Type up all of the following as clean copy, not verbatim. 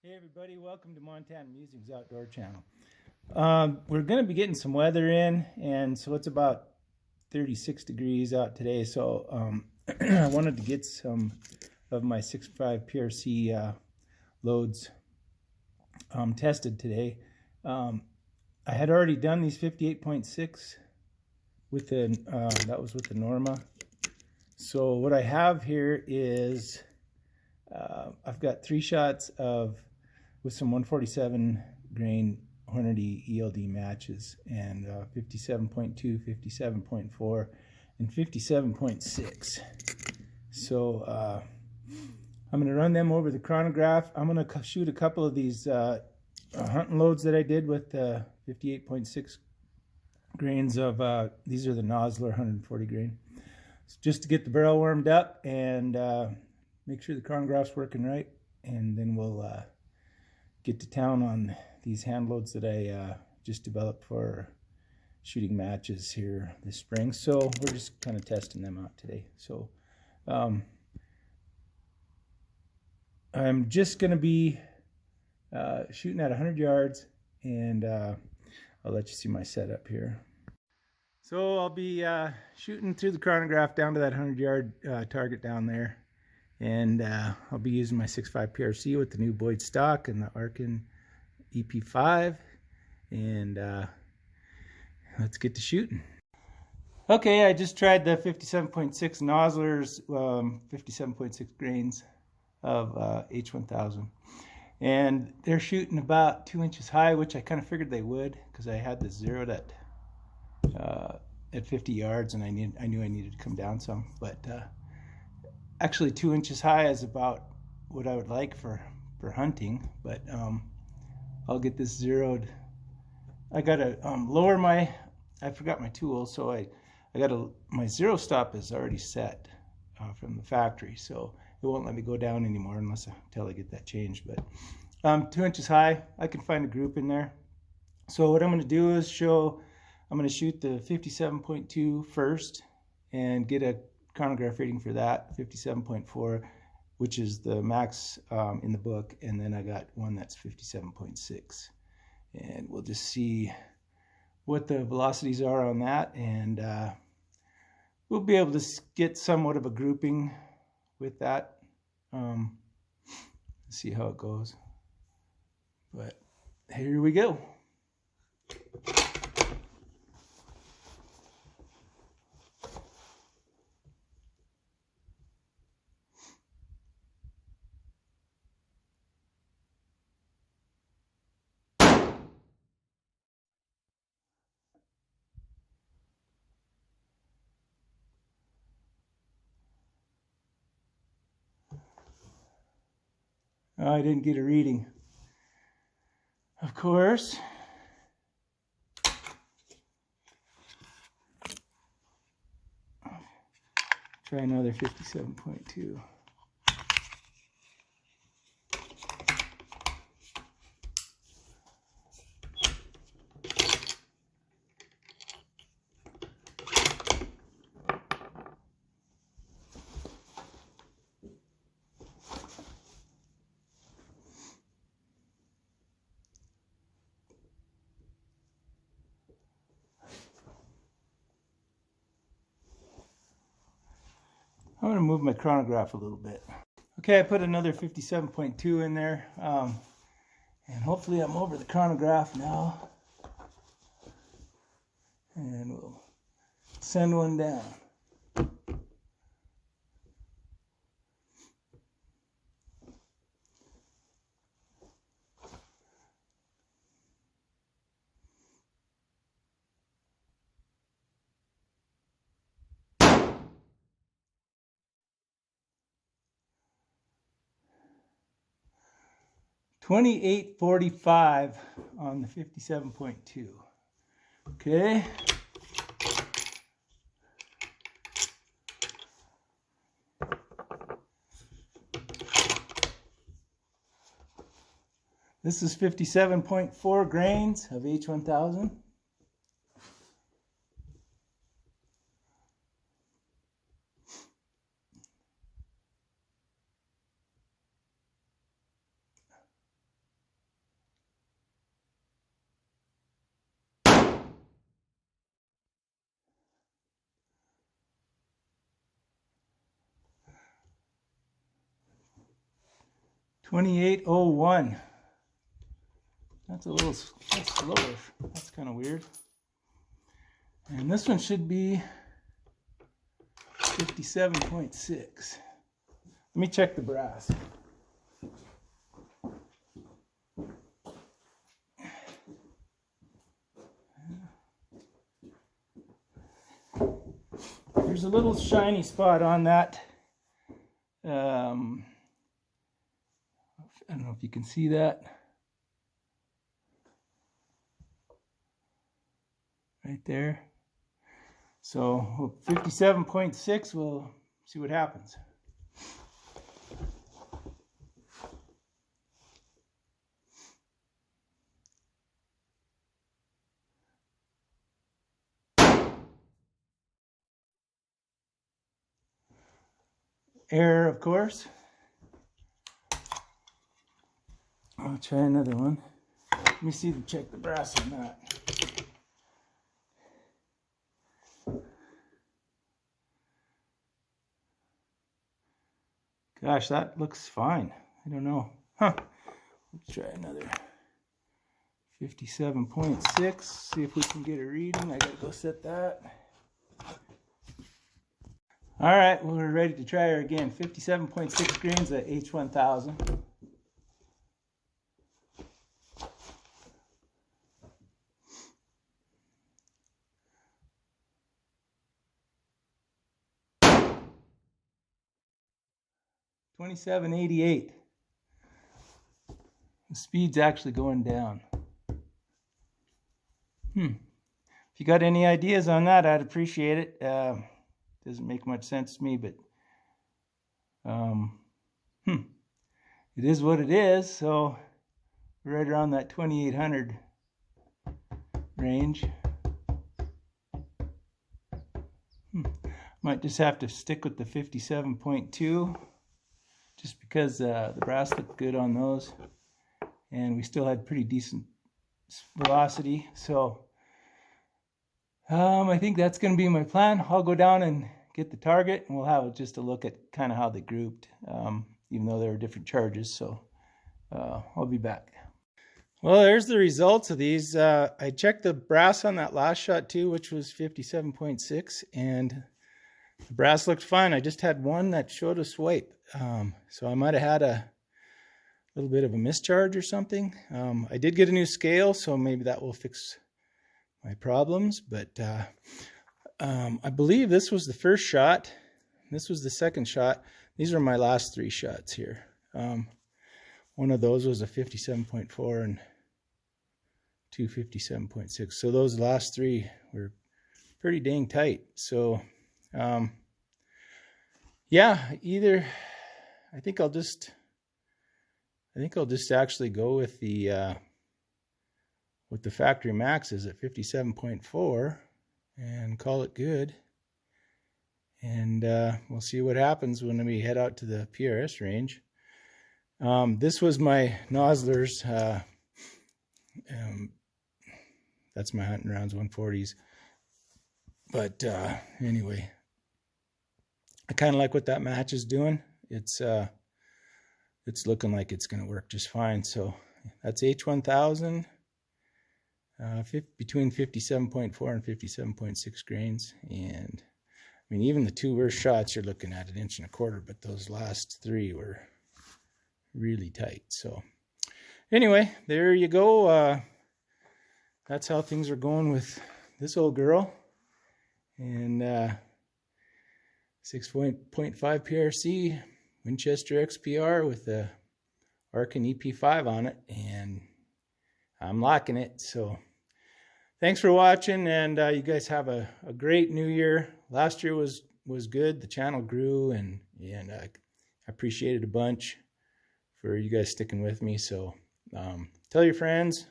Hey everybody, welcome to Montana Musings Outdoor Channel. We're going to be getting some weather in, and so it's about 36 degrees out today, so I wanted to get some of my 6.5 PRC loads tested today. I had already done these 58.6 with the, that was with the Norma. So what I have here is I've got 3 shots with some 147 grain Hornady ELD matches, and 57.2, 57.4, and 57.6. So I'm going to run them over the chronograph. I'm going to shoot a couple of these hunting loads that I did with 58.6 grains of, these are the Nosler 140 grain. So just to get the barrel warmed up and make sure the chronograph's working right, and then we'll get to town on these hand loads that I just developed for shooting matches here this spring. So we're just kind of testing them out today. So I'm just going to be shooting at 100 yards, and I'll let you see my setup here. So I'll be shooting through the chronograph down to that 100-yard target down there. And I'll be using my 6.5 PRC with the new Boyd stock and the Arkin EP5. And let's get to shooting. Okay, I just tried the 57.6 Noslers, 57.6 grains of H1000. And they're shooting about 2 inches high, which I kind of figured they would, because I had this zeroed at 50 yards, and I knew I needed to come down some. But actually 2 inches high is about what I would like for hunting, but I'll get this zeroed. I gotta lower my, I forgot my tool, so I gotta, my zero stop is already set from the factory, so it won't let me go down anymore until I get that changed. But 2 inches high, I can find a group in there. So what I'm going to do is I'm going to shoot the 57.2 first and get a chronograph reading for that, 57.4, which is the max in the book, and then I got one that's 57.6, and we'll just see what the velocities are on that, and we'll be able to get somewhat of a grouping with that. See how it goes, but here we go. Oh, I didn't get a reading, of course. Try another 57.2. I'm going to move my chronograph a little bit. Okay, I put another 57.2 in there, and hopefully I'm over the chronograph now, and we'll send one down. .2845 on the 57.2. Okay. This is 57.4 grains of H1000. 2801. That's a little slower. That's kind of weird. And this one should be 57.6. Let me check the brass. There's a little shiny spot on that. I don't know if you can see that. Right there. So 57.6, we'll see what happens. Error, of course. I'll try another one. Let me see to check the brass on that. Gosh, that looks fine. I don't know. Huh. Let's try another 57.6. See if we can get a reading. I gotta go set that. All right, well, we're ready to try her again. 57.6 grains at H1000. $27.88. The speed's actually going down. If you got any ideas on that, I'd appreciate it. Doesn't make much sense to me, but it is what it is. So right around that 2800 range. Might just have to stick with the 57.2 just because the brass looked good on those, and we still had pretty decent velocity. So I think that's going to be my plan. I'll go down and get the target, and we'll have just a look at kind of how they grouped, even though there were different charges. So I'll be back. Well, there's the results of these. I checked the brass on that last shot too, which was 57.6, and the brass looked fine. I just had one that showed a swipe. So I might have had a little bit of a mischarge or something. I did get a new scale, so maybe that will fix my problems. But I believe this was the first shot. This was the second shot. These are my last three shots here. One of those was a 57.4 and two 57.6. So those last three were pretty dang tight. So yeah, either I think I'll just actually go with the factory maxes at 57.4 and call it good. And we'll see what happens when we head out to the PRS range. This was my Nosler's. That's my hunting rounds 140s. But anyway, I kind of like what that match is doing. It's looking like it's going to work just fine. So that's H1000, between 57.4 and 57.6 grains. And I mean, even the two worst shots, you're looking at 1.25 inches, but those last three were really tight. So anyway, there you go. That's how things are going with this old girl. And 6.5 PRC Winchester XPR with the Arkin EP5 on it, and I'm liking it. So thanks for watching, and you guys have a great new year. Last year was good. The channel grew, and I appreciate it a bunch for you guys sticking with me. So tell your friends,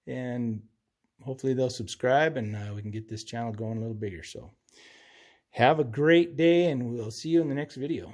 and hopefully they'll subscribe, and we can get this channel going a little bigger. So have a great day, and we'll see you in the next video.